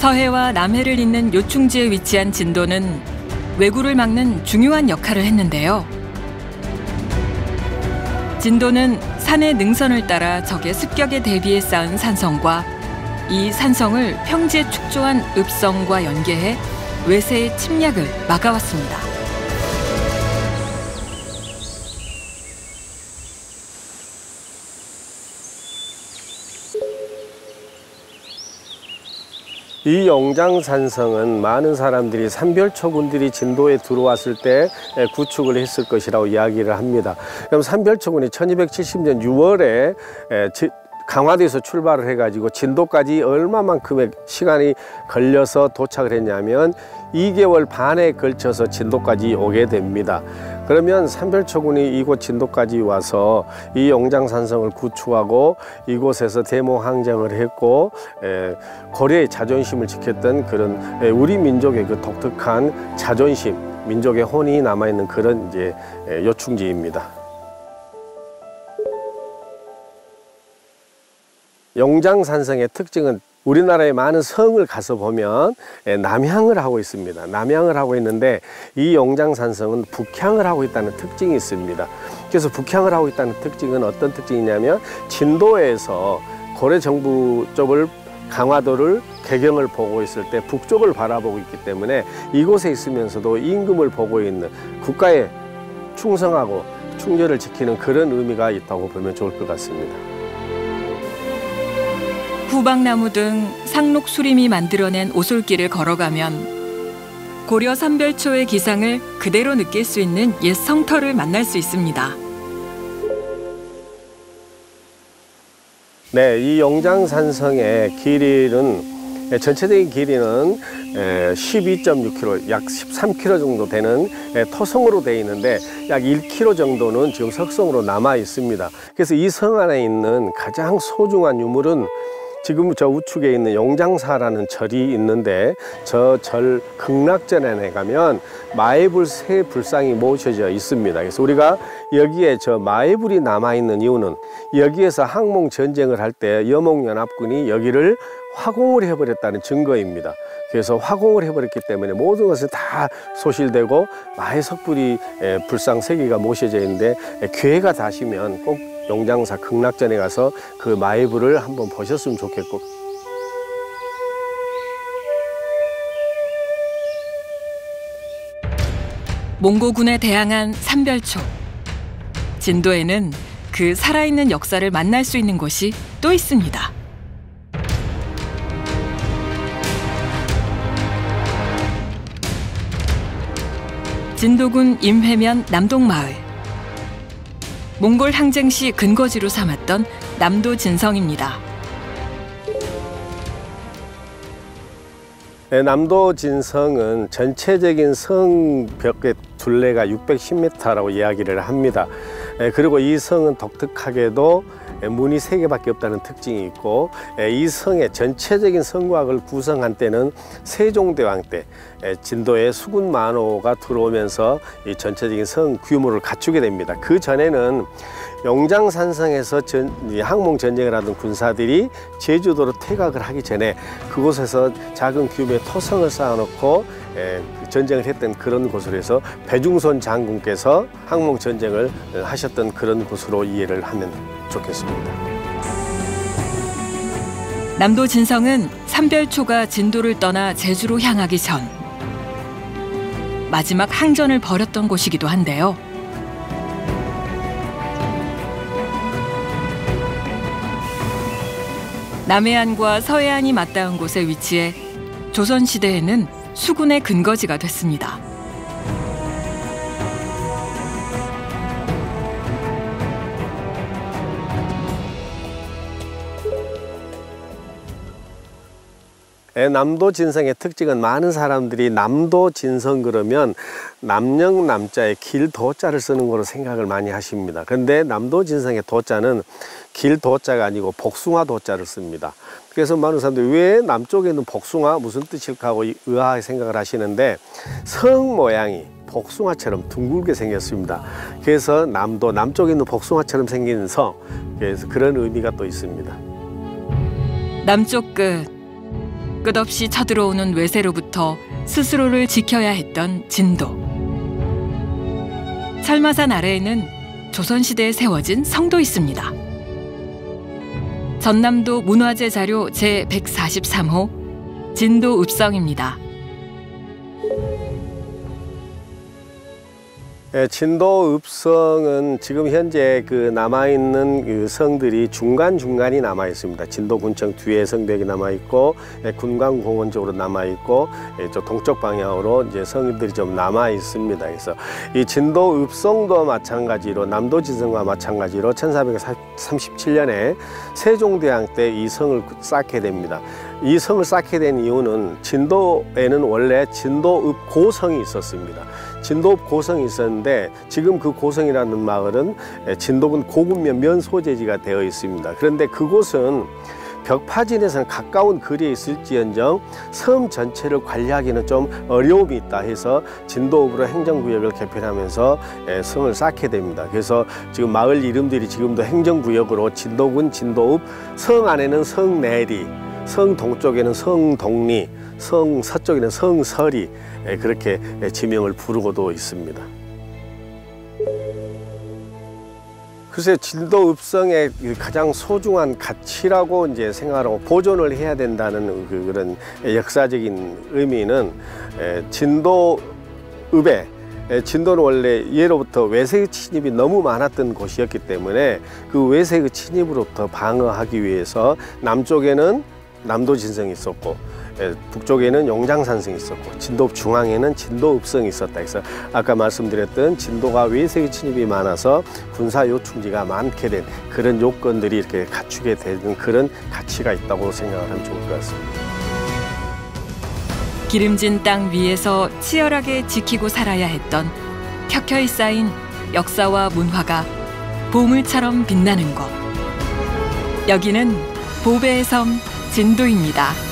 서해와 남해를 잇는 요충지에 위치한 진도는 왜구를 막는 중요한 역할을 했는데요. 진도는 산의 능선을 따라 적의 습격에 대비해 쌓은 산성과 이 산성을 평지에 축조한 읍성과 연계해 외세의 침략을 막아왔습니다. 이 영장산성은 많은 사람들이 산별초군들이 진도에 들어왔을 때 구축을 했을 것이라고 이야기를 합니다. 그럼 산별초군이 1270년 6월에 강화도에서 출발을 해가지고 진도까지 얼마만큼의 시간이 걸려서 도착을 했냐면 2개월 반에 걸쳐서 진도까지 오게 됩니다. 그러면 산별초군이 이곳 진도까지 와서 이 영장산성을 구축하고 이곳에서 대모항쟁을 했고 고려의 자존심을 지켰던 그런 우리 민족의 그 독특한 자존심, 민족의 혼이 남아있는 그런 이제 요충지입니다. 영장산성의 특징은 우리나라의 많은 성을 가서 보면 남향을 하고 있습니다. 남향을 하고 있는데 이 영장산성은 북향을 하고 있다는 특징이 있습니다. 그래서 북향을 하고 있다는 특징은 어떤 특징이냐면 진도에서 고려 정부 쪽을 강화도를 개경을 보고 있을 때 북쪽을 바라보고 있기 때문에 이곳에 있으면서도 임금을 보고 있는 국가에 충성하고 충절을 지키는 그런 의미가 있다고 보면 좋을 것 같습니다. 후박나무 등 상록 수림이 만들어낸 오솔길을 걸어가면 고려 산별초의 기상을 그대로 느낄 수 있는 옛 성터를 만날 수 있습니다. 네, 이 영장산성의 길이는 전체적인 길이는 12.6km, 약 13km 정도 되는 토성으로 되어 있는데 약 1km 정도는 지금 석성으로 남아 있습니다. 그래서 이 성 안에 있는 가장 소중한 유물은 지금 저 우측에 있는 용장사라는 절이 있는데 저 절 극락전에 가면 마애불 세 불상이 모셔져 있습니다. 그래서 우리가 여기에 저 마애불이 남아있는 이유는 여기에서 항몽 전쟁을 할 때 여몽연합군이 여기를 화공을 해버렸다는 증거입니다. 그래서 화공을 해버렸기 때문에 모든 것은 다 소실되고 마애석불이 불상 세 개가 모셔져 있는데 기회가 되시면 꼭 용장사 극락전에 가서 그 마애불을 한번 보셨으면 좋겠고. 몽고군에 대항한 산별초. 진도에는 그 살아있는 역사를 만날 수 있는 곳이 또 있습니다. 진도군 임회면 남동마을. 몽골 항쟁 시 근거지로 삼았던 남도진성입니다. 남도진성은 전체적인 성벽의 둘레가 610m라고 이야기를 합니다. 그리고 이 성은 독특하게도 문이 3개밖에 없다는 특징이 있고 이 성의 전체적인 성곽을 구성한 때는 세종대왕 때 진도에 수군만호가 들어오면서 이 전체적인 성 규모를 갖추게 됩니다. 그 전에는 영장산성에서 항몽전쟁을 하던 군사들이 제주도로 퇴각을 하기 전에 그곳에서 작은 규모의 토성을 쌓아놓고 전쟁을 했던 그런 곳으로 해서 배중손 장군께서 항몽전쟁을 하셨던 그런 곳으로 이해를 하면 좋겠습니다. 남도진성은 산별초가 진도를 떠나 제주로 향하기 전 마지막 항전을 벌였던 곳이기도 한데요. 남해안과 서해안이 맞닿은 곳에 위치해 조선시대에는 수군의 근거지가 됐습니다. 남도진성의 특징은 많은 사람들이 남도진성 그러면 남영남자에 길도자를 쓰는 거로 생각을 많이 하십니다. 그런데 남도진성의 도자는 길도자가 아니고 복숭아도자를 씁니다. 그래서 많은 사람들이 왜 남쪽에 있는 복숭아 무슨 뜻일까 하고 의아하게 생각을 하시는데 성 모양이 복숭아처럼 둥글게 생겼습니다. 그래서 남도, 남쪽에 있는 복숭아처럼 생긴 성, 그래서 그런 의미가 또 있습니다. 남쪽 끝 끝없이 쳐들어오는 외세로부터 스스로를 지켜야 했던 진도. 철마산 아래에는 조선시대에 세워진 성도 있습니다. 전남도 문화재 자료 제143호 진도 읍성입니다. 진도 읍성은 지금 현재 그 남아있는 그 성들이 중간중간이 남아있습니다. 진도군청 뒤에 성벽이 남아있고, 군관공원 쪽으로 남아있고, 저 동쪽 방향으로 이제 성들이 좀 남아있습니다. 그래서 이 진도 읍성도 마찬가지로 남도지성과 마찬가지로 1437년에 세종대왕 때 이 성을 쌓게 됩니다. 이 성을 쌓게 된 이유는 진도에는 원래 진도읍 고성이 있었습니다. 진도읍 고성이 있었는데 지금 그 고성이라는 마을은 진도군 고군면 면 소재지가 되어 있습니다. 그런데 그곳은 벽파진에서는 가까운 거리에 있을지언정 섬 전체를 관리하기는 좀 어려움이 있다 해서 진도읍으로 행정구역을 개편하면서 성을 쌓게 됩니다. 그래서 지금 마을 이름들이 지금도 행정구역으로 진도군 진도읍, 성 안에는 성내리, 성 동쪽에는 성동리, 성 서쪽에는 성설이 그렇게 지명을 부르고도 있습니다. 글쎄, 진도 읍성의 가장 소중한 가치라고 이제 생각하고 보존을 해야 된다는 그런 역사적인 의미는 진도읍에 진도는 원래 예로부터 외세의 침입이 너무 많았던 곳이었기 때문에 그 외세의 침입으로부터 방어하기 위해서 남쪽에는 남도진성이 있었고 북쪽에는 용장산성이 있었고 진도읍 중앙에는 진도읍성이 있었다. 그래서 아까 말씀드렸던 진도가 외세의 침입이 많아서 군사 요충지가 많게 된 그런 요건들이 이렇게 갖추게 되는 그런 가치가 있다고 생각을 하면 좋을 것 같습니다. 기름진 땅 위에서 치열하게 지키고 살아야 했던 켜켜이 쌓인 역사와 문화가 보물처럼 빛나는 곳. 여기는 보배의 섬 진도입니다.